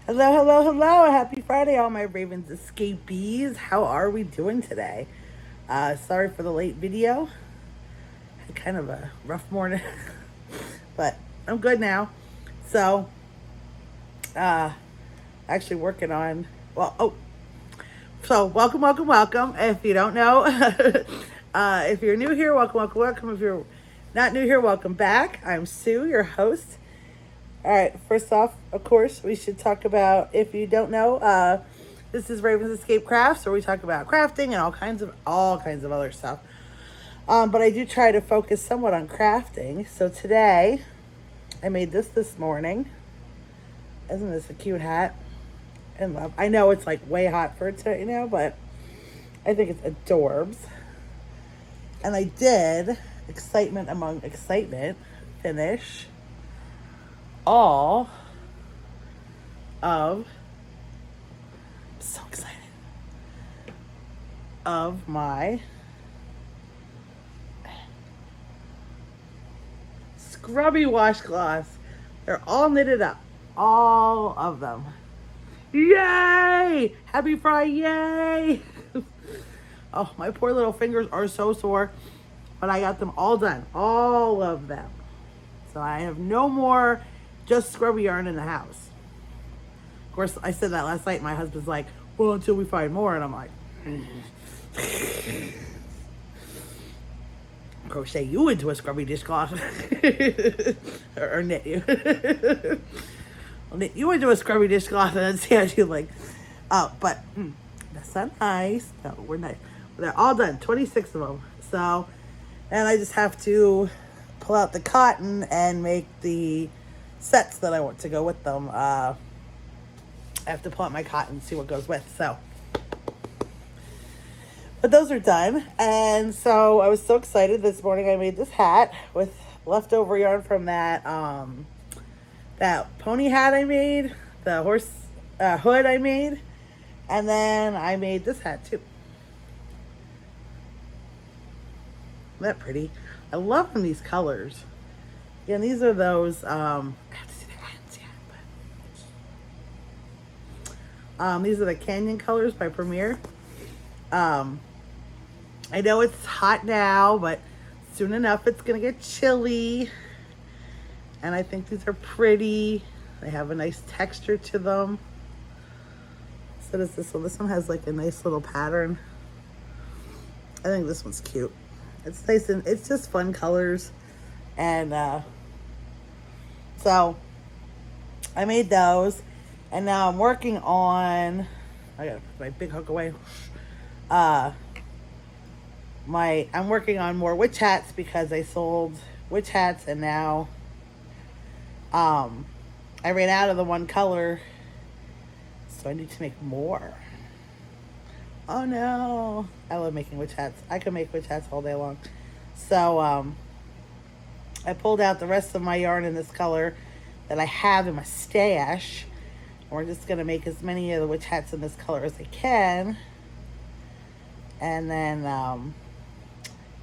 Hello, hello, hello. Happy Friday, all my Ravens escapees. How are we doing today? Sorry for the late video. Had kind of a rough morning, but I'm good now. So, uh, actually working on, well, oh, so welcome, welcome, welcome. If you don't know, if you're new here, welcome, welcome, welcome. If you're not new here, welcome back. I'm Sue, your host. All right, first off, of course, we should talk about, if you don't know, this is Ravens Escape Crafts, where we talk about crafting and all kinds of other stuff. But I do try to focus somewhat on crafting. So today, I made this morning. Isn't this a cute hat? And love. I know it's like way hot for it today now, but I think it's adorbs. And I did excitement among excitement finish all of so excited of my scrubby washcloths. They're all knitted up, all of them. Yay! Happy Friday! Yay! Oh, my poor little fingers are so sore, but I got them all done, all of them. So I have no more just scrubby yarn in the house. Of course, I said that last night. And my husband's like, "Well, until we find more," and I'm like, "Crochet you into a scrubby dishcloth, or knit you." I'll knit you into a scrubby dishcloth and then see how you like. But that's not nice. No, we're nice. They're all done. 26 of them. So, and I just have to pull out the cotton and make the sets that I want to go with them. I have to pull out my cotton and see what goes with. So, but those are done. And so I was so excited this morning. I made this hat with leftover yarn from that pony hat I made, the horse hood I made, and then I made this hat too. Isn't that pretty? I love these colors. Yeah, and these are those, I have to see the hands yet, but these are the Canyon colors by Premier. I know it's hot now, but soon enough it's gonna get chilly. And I think these are pretty. They have a nice texture to them. So does this one. This one has like a nice little pattern. I think this one's cute. It's nice and it's just fun colors. And so I made those. And now I'm working on, I gotta put my big hook away. I'm working on more witch hats because I sold witch hats and now I ran out of the one color, so I need to make more. Oh no. I love making witch hats. I could make witch hats all day long. So I pulled out the rest of my yarn in this color that I have in my stash. We're just going to make as many of the witch hats in this color as I can. And then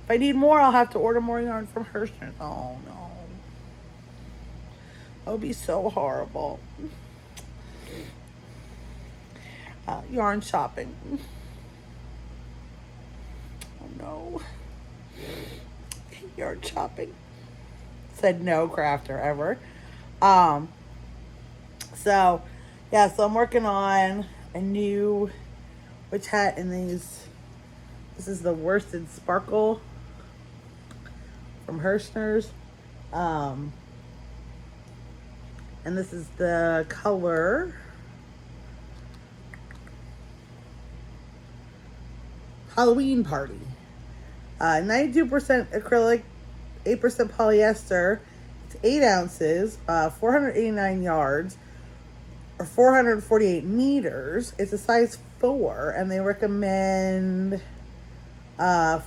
if I need more, I'll have to order more yarn from Hirschner. Oh no. That would be so horrible. Yarn shopping. Oh no. Yarn shopping. Said no crafter ever. So yeah, so I'm working on a new witch hat in these. This is the worsted sparkle from Hirschner's. And this is the color Halloween Party. 92% acrylic, 8% polyester. It's 8 ounces, 489 yards, or 448 meters. It's a size 4, and they recommend US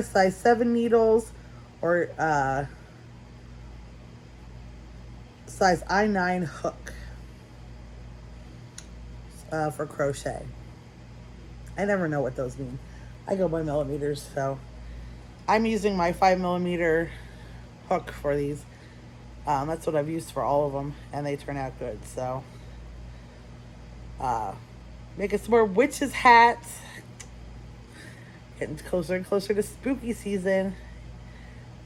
size 7 needles or size I9 hook for crochet. I never know what those mean. I go by millimeters, so I'm using my 5 millimeter hook for these. That's what I've used for all of them, and they turn out good. So, uh, making some more witches hats. Getting closer and closer to spooky season,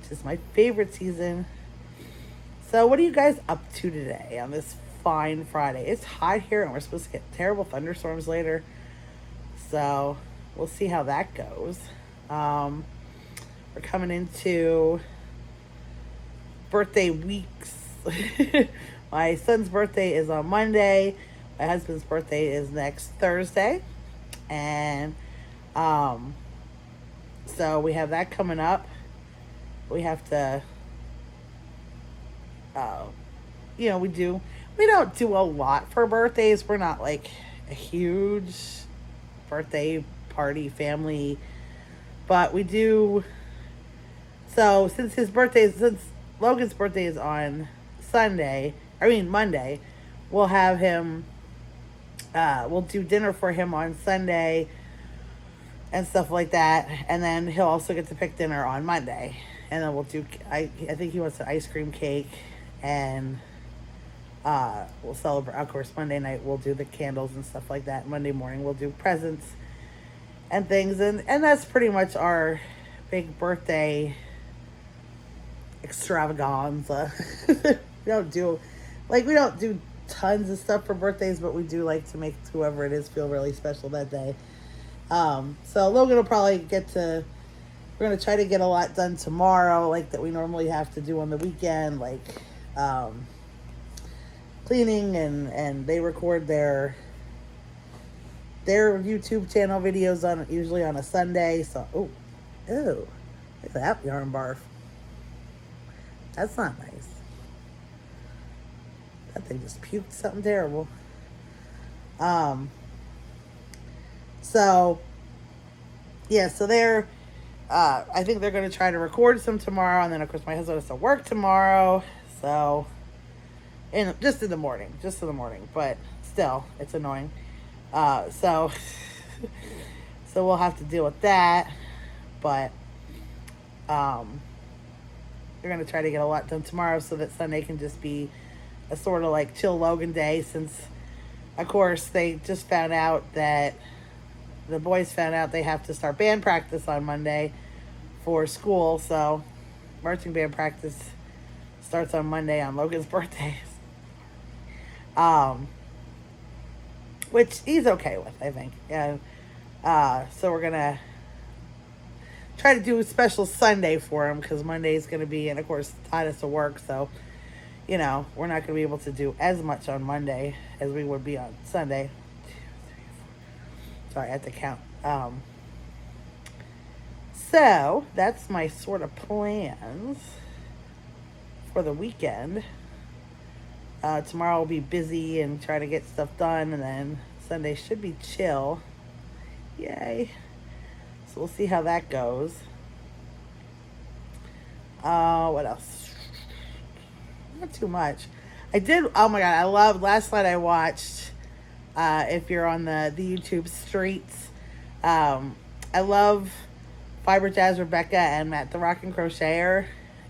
which is my favorite season. So, what are you guys up to today on this fine Friday? It's hot here, and we're supposed to get terrible thunderstorms later. So, we'll see how that goes. We're coming into birthday weeks. My son's birthday is on Monday. My husband's birthday is next Thursday. And so we have that coming up. We have to, we don't do a lot for birthdays. We're not like a huge birthday party family, but we do. So since Logan's birthday is on Monday, we'll have him, we'll do dinner for him on Sunday and stuff like that. And then he'll also get to pick dinner on Monday. And then I think he wants an ice cream cake, and we'll celebrate. Of course, Monday night we'll do the candles and stuff like that. Monday morning we'll do presents and things. And that's pretty much our big birthday extravaganza. we don't do tons of stuff for birthdays, but we do like to make whoever it is feel really special that day. So Logan will probably we're going to try to get a lot done tomorrow, like that we normally have to do on the weekend, like cleaning, and they record their YouTube channel videos usually on a Sunday. So, ooh, look at that yarn barf. That's not nice. That thing just puked something terrible. So they're, I think they're going to try to record some tomorrow. And then, of course, my husband has to work tomorrow. So, just in the morning. But still, it's annoying. So we'll have to deal with that. But, they're going to try to get a lot done tomorrow so that Sunday can just be a sort of like chill Logan day, since, of course, they just found out that the boys found out they have to start band practice on Monday for school. So marching band practice starts on Monday on Logan's birthday. Which he's okay with, I think. And so we're going to try to do a special Sunday for him, because Monday is going to be, and of course, Todd has to work. So, we're not going to be able to do as much on Monday as we would be on Sunday. 2, 3, 4. Sorry, I have to count. So that's my sort of plans for the weekend. Tomorrow I'll be busy and try to get stuff done, and then Sunday should be chill. Yay. So we'll see how that goes. What else? Not too much. Oh my God, last night I watched, if you're on the YouTube streets, I love Fiber Jazz Rebecca and Matt the Rockin' Crocheter,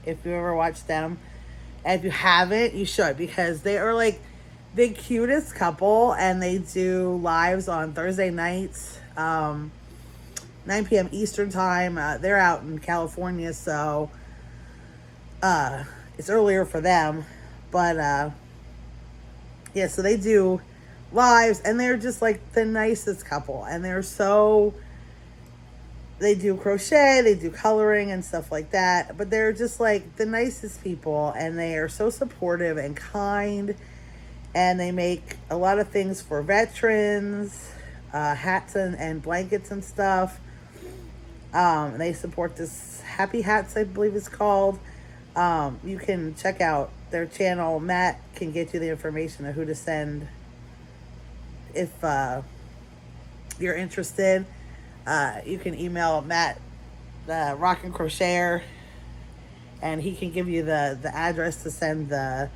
if you ever watched them. And if you haven't, you should, because they are like the cutest couple, and they do lives on Thursday nights, 9 p.m. Eastern time. They're out in California, so it's earlier for them. But so they do lives, and they're just like the nicest couple, and they do crochet, they do coloring and stuff like that, but they're just like the nicest people, and they are so supportive and kind, and they make a lot of things for veterans, hats and blankets and stuff. They support this Happy Hats, I believe it's called. You can check out their channel. Matt can get you the information of who to send if you're interested. You can email Matt, the Rockin' Crocheter, and he can give you the address to send the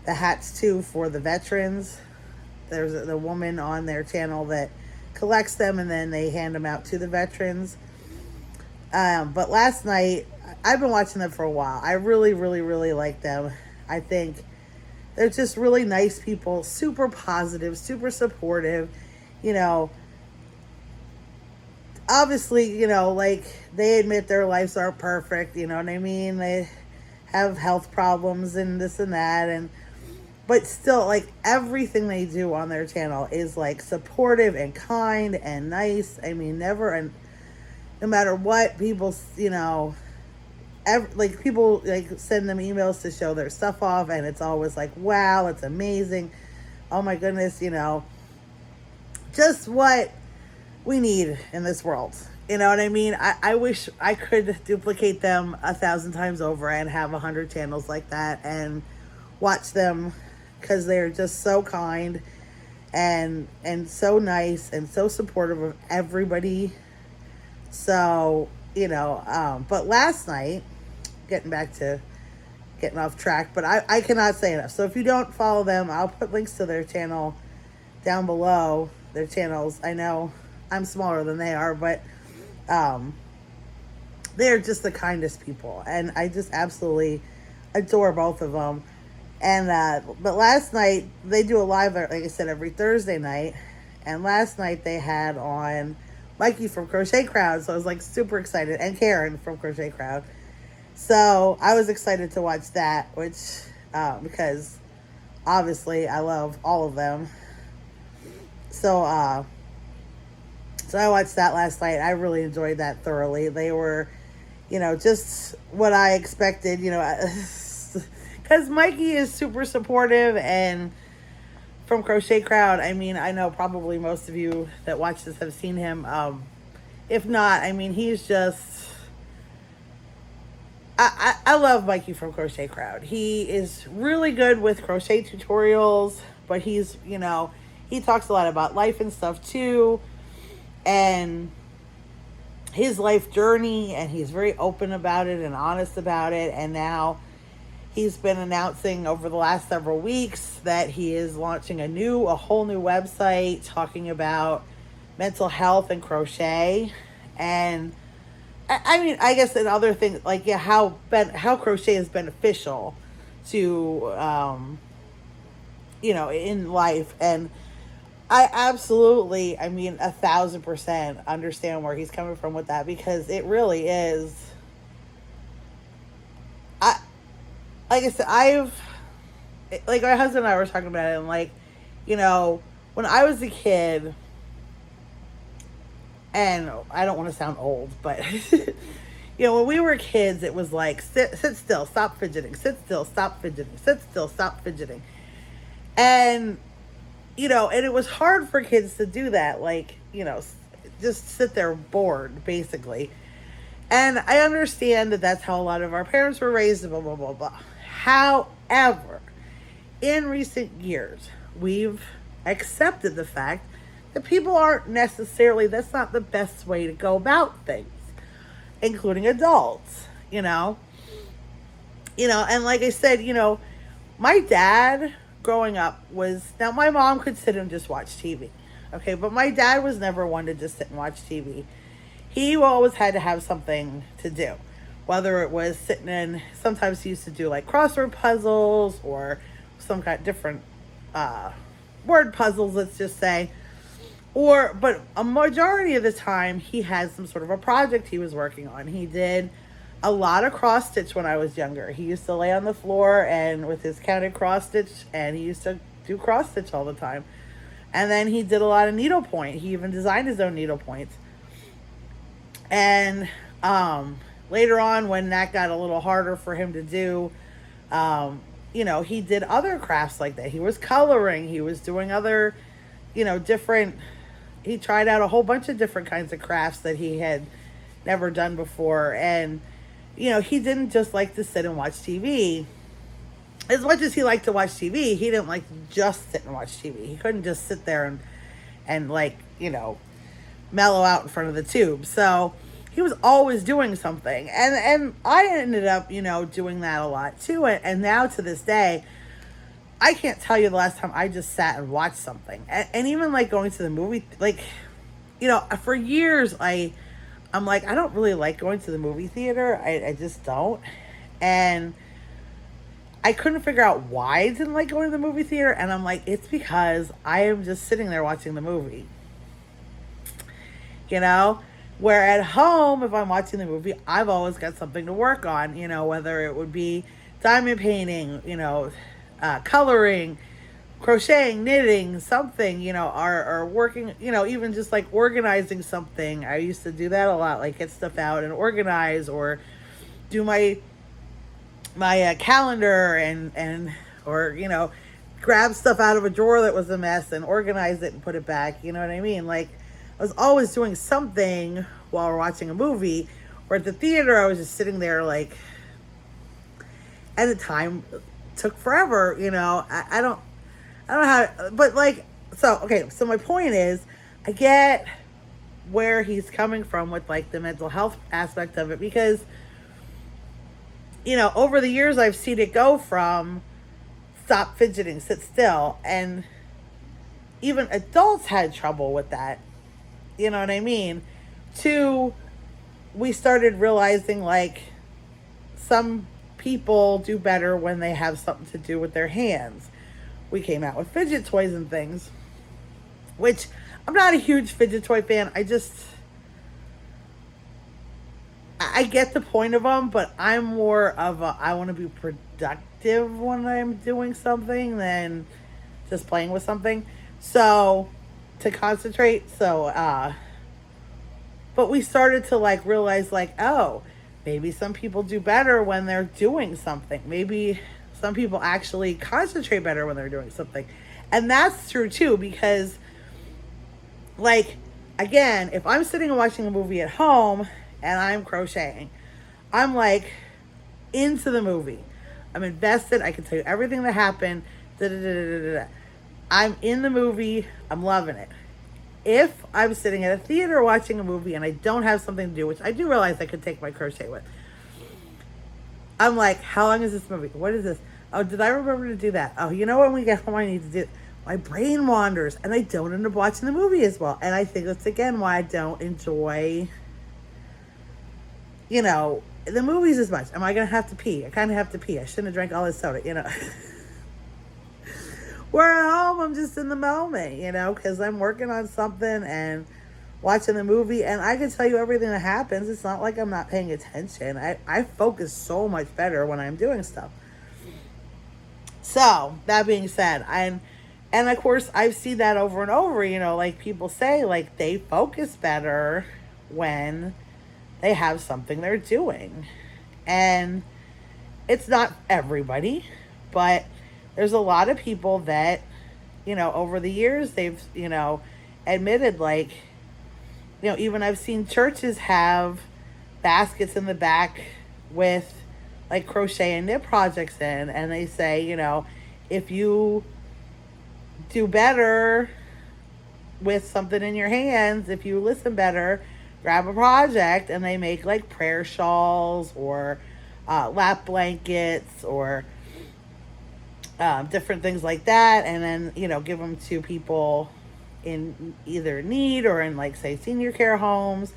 hats to for the veterans. There's the woman on their channel that collects them, and then they hand them out to the veterans. But last night, I've been watching them for a while. I really, really, really like them. I think they're just really nice people, super positive, super supportive. You know, obviously, like they admit their lives aren't perfect, you know what I mean? They have health problems and this and that, and but still, like, everything they do on their channel is like supportive and kind and nice. I mean, never, and no matter what people, like people like send them emails to show their stuff off, and it's always like, wow, it's amazing, oh my goodness, just what we need in this world. You know what I mean? I wish I could duplicate them 1,000 times over and have 100 channels like that and watch them, because they're just so kind and so nice and so supportive of everybody. So, but last night, getting off track, but I cannot say enough. So if you don't follow them, I'll put links to their channel down below, their channels. I know I'm smaller than they are, but they're just the kindest people, and I just absolutely adore both of them. And but last night they do a live, like I said, every Thursday night, and last night they had on Mikey from Crochet Crowd, so I was like super excited, and Karen from Crochet Crowd. So I was excited to watch that, which because obviously I love all of them. So I watched that last night. I really enjoyed that thoroughly. They were, just what I expected, because Mikey is super supportive, and from Crochet Crowd, I mean, I know probably most of you that watch this have seen him. If not, I mean, he's just, I love Mikey from Crochet Crowd. He is really good with crochet tutorials, but he's, he talks a lot about life and stuff too, and his life journey, and he's very open about it and honest about it. And now he's been announcing over the last several weeks that he is launching a whole new website talking about mental health and crochet. And I mean, I guess, and other things like, how crochet is beneficial to, in life. And I absolutely, I mean, 1,000% understand where he's coming from with that, because it really is. Like I said, like my husband and I were talking about it, and like, when I was a kid, and I don't want to sound old, but when we were kids, it was like, sit still, stop fidgeting, sit still, stop fidgeting, sit still, stop fidgeting. And and it was hard for kids to do that, like, just sit there bored, basically. And I understand that that's how a lot of our parents were raised, blah, blah, blah, blah. However, in recent years, we've accepted the fact that people aren't necessarily, that's not the best way to go about things, including adults, and like I said, my dad growing up was, now my mom could sit and just watch TV, okay, but my dad was never one to just sit and watch TV. He always had to have something to do, whether it was sitting in, sometimes he used to do like crossword puzzles or some kind of different word puzzles, let's just say, but a majority of the time he had some sort of a project he was working on. He did a lot of cross stitch when I was younger. He used to lay on the floor and with his counted cross stitch, and he used to do cross stitch all the time. And then he did a lot of needlepoint. He even designed his own needlepoints. And later on, when that got a little harder for him to do, he did other crafts like that. He was coloring. He was doing other, he tried out a whole bunch of different kinds of crafts that he had never done before. And, he didn't just like to sit and watch TV. As much as he liked to watch TV, he didn't like to just sit and watch TV. He couldn't just sit there and like, mellow out in front of the tube. So he was always doing something. And I ended up, doing that a lot too. And now to this day, I can't tell you the last time I just sat and watched something. And even like going to the movie, like, for years, I'm like, I don't really like going to the movie theater. I just don't. And I couldn't figure out why I didn't like going to the movie theater. And I'm like, it's because I am just sitting there watching the movie. You know? Where at home, if I'm watching the movie, I've always got something to work on, you know, whether it would be diamond painting, you know, coloring, crocheting, knitting, something, you know, or working, you know, even just like organizing something. I used to do that a lot, like get stuff out and organize, or do my calendar and or you know, grab stuff out of a drawer that was a mess and organize it and put it back. You know what I mean? Like I was always doing something while we're watching a movie. Or at the theater, I was just sitting there like, and the time took forever. You know, I don't know how, but like, so okay. So my point is, I get where he's coming from with like the mental health aspect of it, because you know, over the years I've seen it go from stop fidgeting, sit still, and even adults had trouble with that. You know what I mean? To we started realizing like some people do better when they have something to do with their hands. We came out with fidget toys and things, which I'm not a huge fidget toy fan. I get the point of them, but I'm more of a, I want to be productive when I'm doing something than just playing with something. So, to concentrate. So, but we started to like realize like, oh, maybe some people do better when they're doing something. Maybe some people actually concentrate better when they're doing something. And that's true too, because like, again, if I'm sitting and watching a movie at home and I'm crocheting, I'm like into the movie. I'm invested. I can tell you everything that happened. Da, da, da, da, da, da. I'm in the movie. I'm loving it. If I'm sitting at a theater watching a movie and I don't have something to do, which I do realize I could take my crochet with, I'm like, how long is this movie? What is this? Oh, did I remember to do that? Oh, you know, when we get home, I need to do it. My brain wanders and I don't end up watching the movie as well. And I think that's, again, why I don't enjoy, you know, the movies as much. Am I going to have to pee? I kind of have to pee. I shouldn't have drank all this soda, you know. Where at home, I'm just in the moment, you know, because I'm working on something and watching the movie, and I can tell you everything that happens. It's not like I'm not paying attention. I focus so much better when I'm doing stuff. So, that being said, and of course, I've seen that over and over, you know, like people say, like they focus better when they have something they're doing. And it's not everybody, but there's a lot of people that, you know, over the years, they've, you know, admitted like, you know, even I've seen churches have baskets in the back with like crochet and knit projects in, and they say, you know, if you do better with something in your hands, if you listen better, grab a project, and they make like prayer shawls or lap blankets or different things like that, and then, you know, give them to people in either need or in like, say, senior care homes.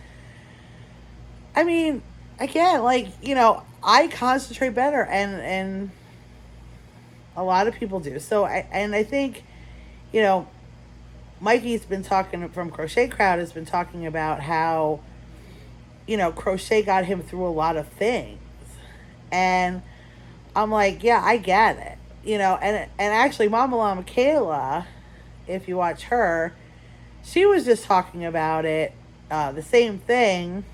I mean, again, like, you know, I concentrate better, and a lot of people do. So I think, you know, Mikey's been talking from Crochet Crowd, has been talking about how, you know, crochet got him through a lot of things. And I'm like, yeah, I get it. You know, and actually Mama Llama Kayla, if you watch her, she was just talking about it, the same thing,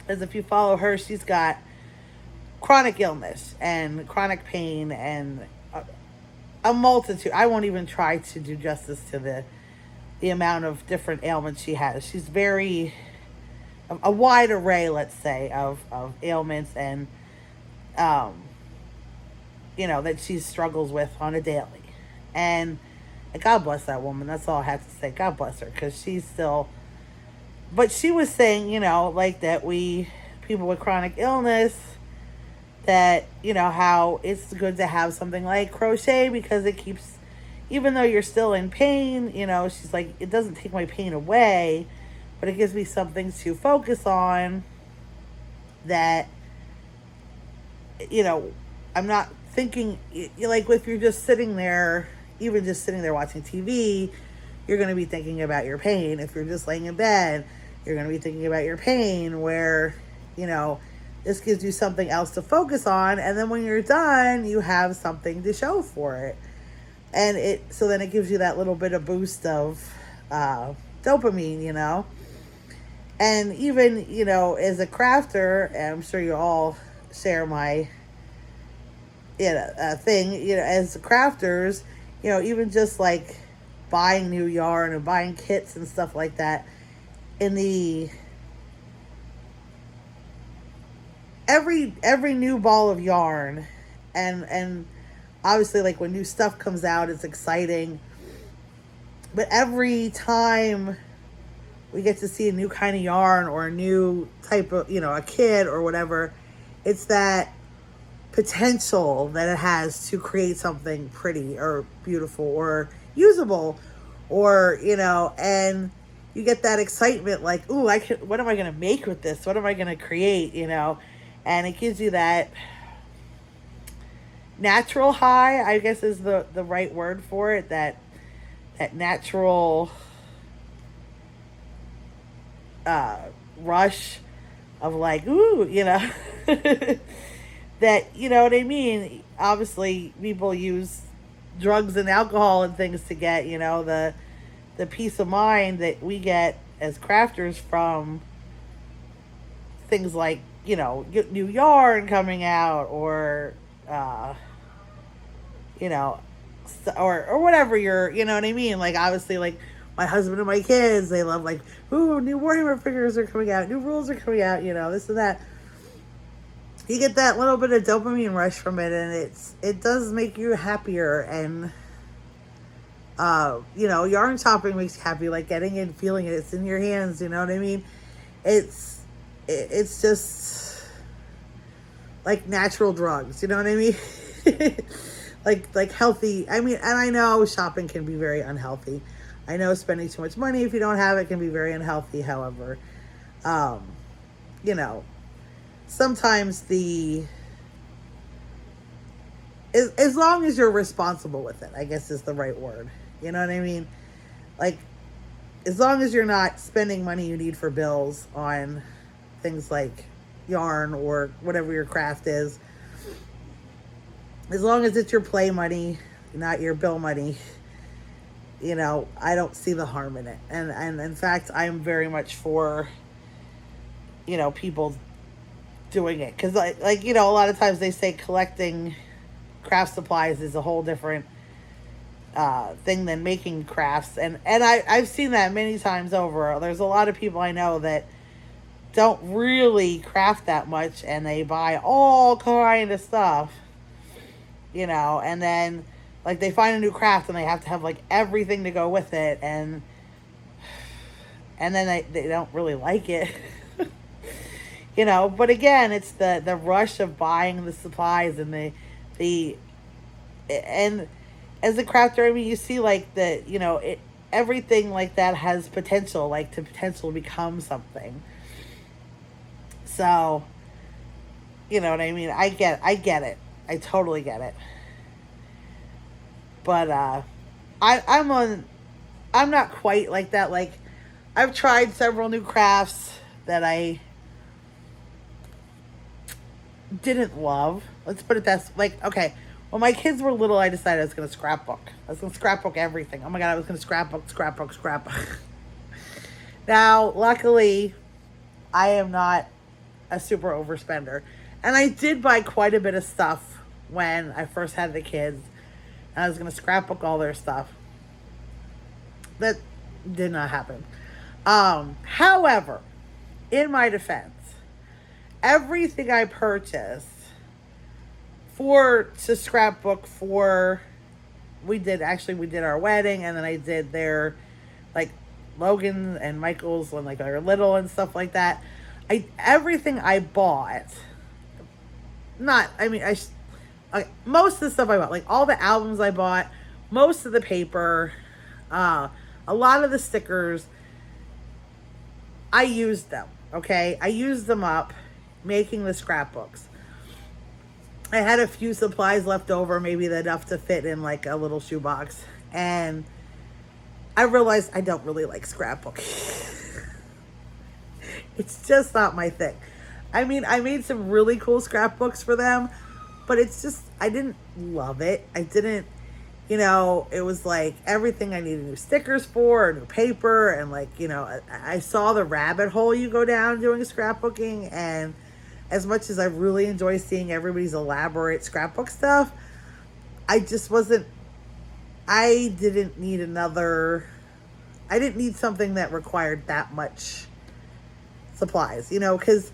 as if you follow her, she's got chronic illness and chronic pain and a multitude. I won't even try to do justice to the amount of different ailments she has. She's very, a wide array, let's say, of ailments and, you know, that she struggles with on a daily. And God bless that woman. That's all I have to say. God bless her, because she's still, but she was saying, you know, like that people with chronic illness, that, you know, how it's good to have something like crochet because it keeps, even though you're still in pain, you know, she's like, it doesn't take my pain away, but it gives me something to focus on that, you know, I'm not thinking, like if you're just sitting there, even just sitting there watching TV, you're going to be thinking about your pain. If you're just laying in bed, you're going to be thinking about your pain, where, you know, this gives you something else to focus on. And then when you're done, you have something to show for it. And so then it gives you that little bit of boost of dopamine, you know. And even, you know, as a crafter, and I'm sure you all share my thing, you know, as crafters, you know, even just like buying new yarn and buying kits and stuff like that, in the every new ball of yarn, and obviously like when new stuff comes out, it's exciting, but every time we get to see a new kind of yarn or a new type of, you know, a kit or whatever, it's that potential that it has to create something pretty or beautiful or usable, or, you know, and you get that excitement like, ooh, what am I going to make with this? What am I going to create, you know? And it gives you that natural high, I guess is the right word for it, that natural rush of like, ooh, you know, that, you know what I mean? Obviously, people use drugs and alcohol and things to get, you know, the peace of mind that we get as crafters from things like, you know, new yarn coming out, or, you know, or whatever you're, you know what I mean? Like, obviously, like, my husband and my kids, they love, like, ooh, new Warhammer figures are coming out, new rules are coming out, you know, this and that. You get that little bit of dopamine rush from it, and it does make you happier. And you know, yarn shopping makes you happy, like getting it, feeling it, it's in your hands, you know what I mean? It's just like natural drugs, you know what I mean? like healthy. I mean, and I know shopping can be very unhealthy. I know spending too much money if you don't have it can be very unhealthy. However, you know, sometimes as long as you're responsible with it, I guess is the right word. You know what I mean? Like, as long as you're not spending money you need for bills on things like yarn or whatever your craft is, as long as it's your play money, not your bill money, you know, I don't see the harm in it. And in fact, I'm very much for, you know, people doing it. Because, like, you know, a lot of times they say collecting craft supplies is a whole different thing than making crafts. And I've seen that many times over. There's a lot of people I know that don't really craft that much, and they buy all kind of stuff, you know, and then like they find a new craft and they have to have like everything to go with it, and then they don't really like it. You know, but again, it's the rush of buying the supplies and and as a crafter, I mean, you see like you know, everything like that has potential, like to potentially become something. So, you know what I mean? I get it. I totally get it. But I'm not quite like that. Like, I've tried several new crafts that I didn't love. Let's put it that, like, okay, when my kids were little, I decided I was going to scrapbook. I was going to scrapbook everything. Oh my God, I was going to scrapbook. Now, luckily, I am not a super overspender. And I did buy quite a bit of stuff when I first had the kids. And I was going to scrapbook all their stuff. That did not happen. However, in my defense, everything I purchased to scrapbook for, we did our wedding, and then I did their, like, Logan and Michael's when, like, they were little and stuff like that. Everything I bought, most of the stuff I bought, like all the albums I bought, most of the paper, a lot of the stickers, I used them, okay? I used them up making the scrapbooks. I had a few supplies left over, maybe enough to fit in like a little shoebox. And I realized I don't really like scrapbooking. It's just not my thing. I mean, I made some really cool scrapbooks for them, but it's just, I didn't love it. I didn't, it was like everything I needed new stickers for, new paper, and like, I saw the rabbit hole you go down doing scrapbooking, and as much as I really enjoy seeing everybody's elaborate scrapbook stuff, I didn't need something that required that much supplies, because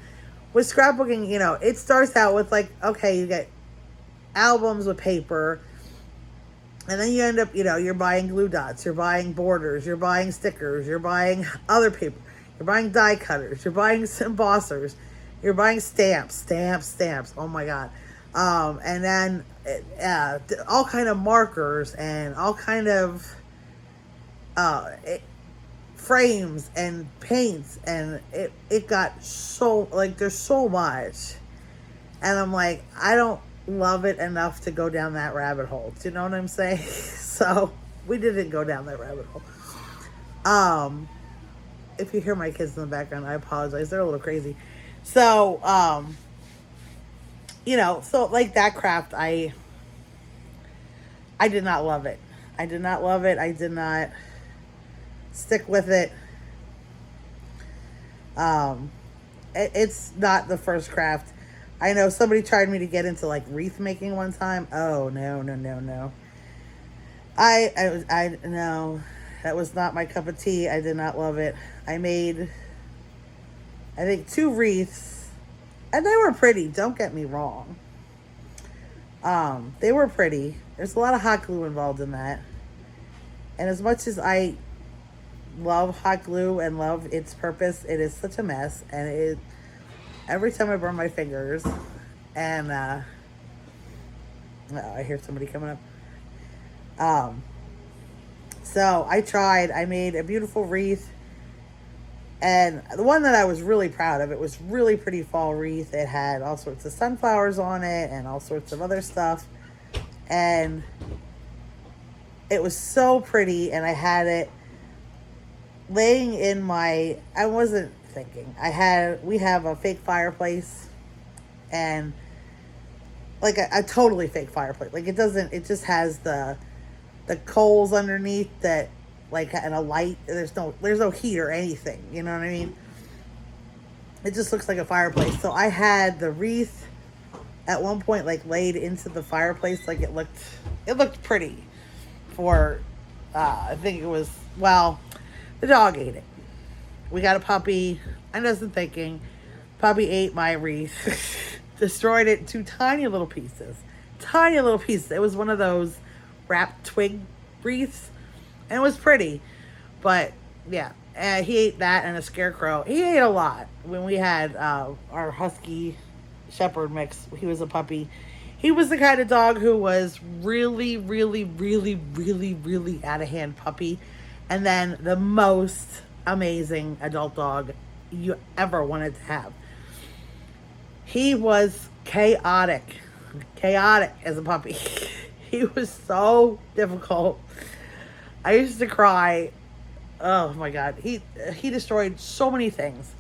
with scrapbooking, it starts out with like, okay, you get albums with paper, and then you end up, you're buying glue dots, you're buying borders, you're buying stickers, you're buying other paper, you're buying die cutters, you're buying embossers, you're buying stamps. Oh my God. And then all kind of markers and all kind of frames and paints, and it got so, like, there's so much, and I'm like, I don't love it enough to go down that rabbit hole. Do you know what I'm saying? So we didn't go down that rabbit hole. If you hear my kids in the background, I apologize. They're a little crazy. So so like that craft, I did not love it. I did not stick with it. It's not the first craft. I know somebody tried me to get into like wreath making one time. Oh no. No, that was not my cup of tea. I did not love it. I made, I think, 2 wreaths, and they were pretty. Don't get me wrong. They were pretty. There's a lot of hot glue involved in that. And as much as I love hot glue and love its purpose, it is such a mess. And every time I burn my fingers, and I hear somebody coming up. So I made a beautiful wreath. And the one that I was really proud of, it was really pretty fall wreath. It had all sorts of sunflowers on it and all sorts of other stuff. And it was so pretty, and I had it laying in I wasn't thinking. We have a fake fireplace, and like a totally fake fireplace. Like it just has the coals underneath that, like, and a light. There's no heat or anything. You know what I mean? It just looks like a fireplace. So I had the wreath at one point like laid into the fireplace. Like it looked pretty for, I think it was, well, the dog ate it. We got a puppy. I wasn't thinking. Puppy ate my wreath. Destroyed it into tiny little pieces. It was one of those wrapped twig wreaths. And it was pretty. But, yeah. He ate that and a scarecrow. He ate a lot. When we had our husky shepherd mix, he was a puppy. He was the kind of dog who was really, really, really, really, really out of hand puppy. And then the most amazing adult dog you ever wanted to have. He was chaotic as a puppy. He was so difficult. I used to cry. Oh my God. He destroyed so many things.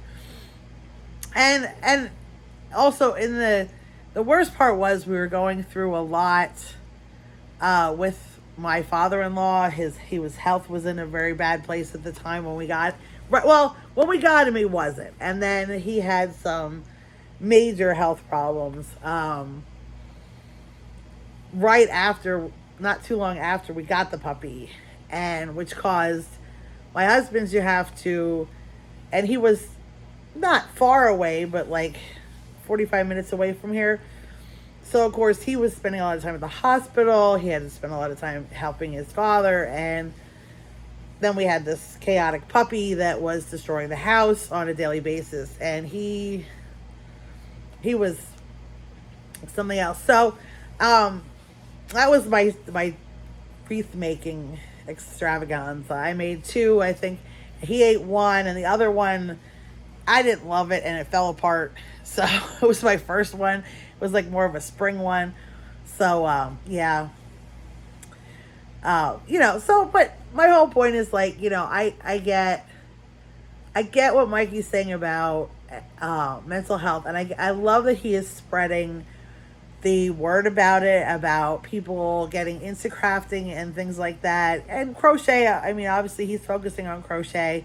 And also in the worst part was we were going through a lot with my father-in-law. His health was in a very bad place at the time when we got, when we got him, he wasn't. And then he had some major health problems right after, not too long after we got the puppy, and which caused my husband to have to, and he was not far away, but like 45 minutes away from here. So, of course, he was spending a lot of time at the hospital. He had to spend a lot of time helping his father. And then we had this chaotic puppy that was destroying the house on a daily basis. And he was something else. So, that was my wreath making extravaganza. I made 2, I think. He ate 1, and the other one, I didn't love it, and it fell apart. So, it was my first one. was like more of a spring one. So yeah. So but my whole point is like, I get what Mikey's saying about mental health, and I love that he is spreading the word about it, about people getting into crafting and things like that. And crochet, I mean, obviously he's focusing on crochet.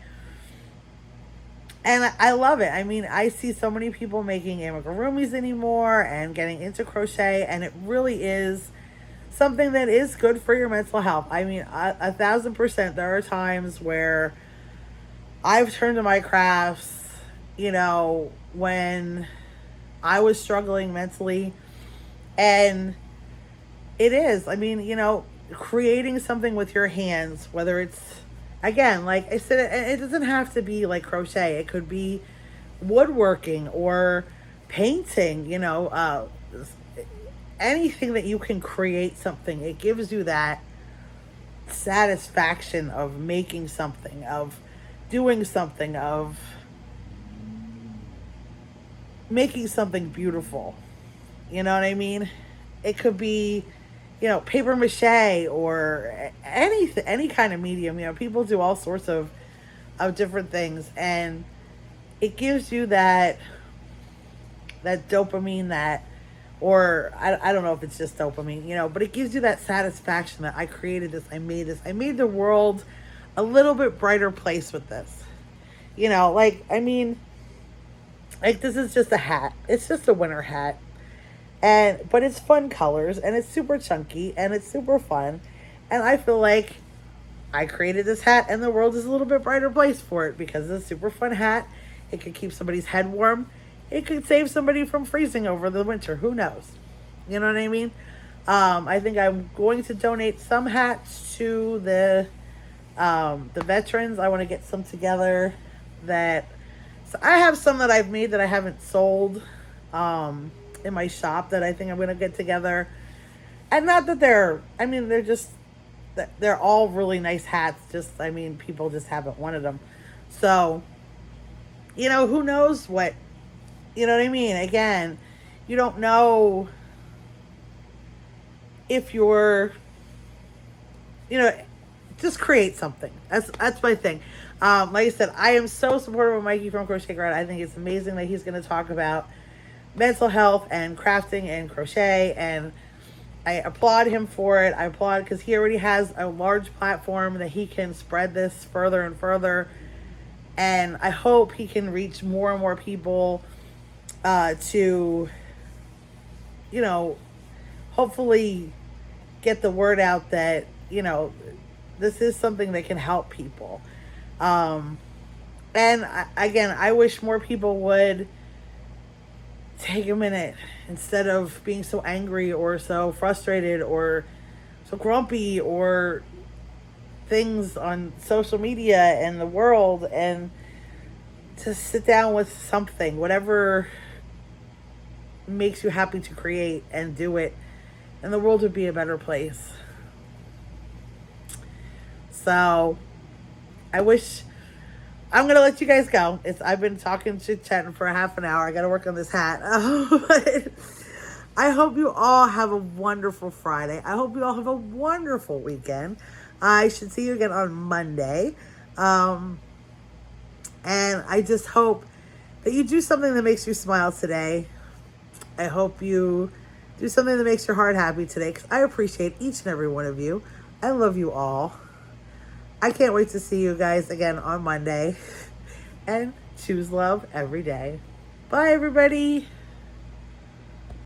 And I love it. I mean, I see so many people making amigurumis anymore and getting into crochet, and it really is something that is good for your mental health. I mean, 1,000%. There are times where I've turned to my crafts, when I was struggling mentally. And it is, I mean, creating something with your hands, whether it's, again, like I said, it doesn't have to be like crochet. It could be woodworking or painting, anything that you can create something. It gives you that satisfaction of making something, of doing something, of making something beautiful. You know what I mean? It could be, paper mache or any kind of medium. People do all sorts of different things, and it gives you that dopamine, or I don't know if it's just dopamine, but it gives you that satisfaction that I created this, I made the world a little bit brighter place with this. This is just a hat. It's just a winter hat. But it's fun colors, and it's super chunky, and it's super fun. And I feel like I created this hat, and the world is a little bit brighter place for it because it's a super fun hat. It could keep somebody's head warm. It could save somebody from freezing over the winter. Who knows? You know what I mean? I think I'm going to donate some hats to the veterans. I want to get some together so I have some that I've made that I haven't sold. In my shop that I think I'm going to get together. And not that they're all really nice hats. People just haven't wanted them. So, who knows what, you know what I mean? Again, you don't know if you're, just create something. That's my thing. Like I said, I am so supportive of Mikey from Crochet Grad. I think it's amazing that he's going to talk about mental health and crafting and crochet, and I applaud him for it. I applaud because he already has a large platform that he can spread this further and further, and I hope he can reach more and more people to hopefully get the word out that this is something that can help people. And again, I wish more people would take a minute instead of being so angry or so frustrated or so grumpy or things on social media and the world, and to sit down with something, whatever makes you happy to create, and do it, and the world would be a better place. So I'm going to let you guys go. I've been talking, chit-chatting for a half an hour. I got to work on this hat. But I hope you all have a wonderful Friday. I hope you all have a wonderful weekend. I should see you again on Monday. And I just hope that you do something that makes you smile today. I hope you do something that makes your heart happy today, because I appreciate each and every one of you. I love you all. I can't wait to see you guys again on Monday. And choose love every day. Bye, everybody.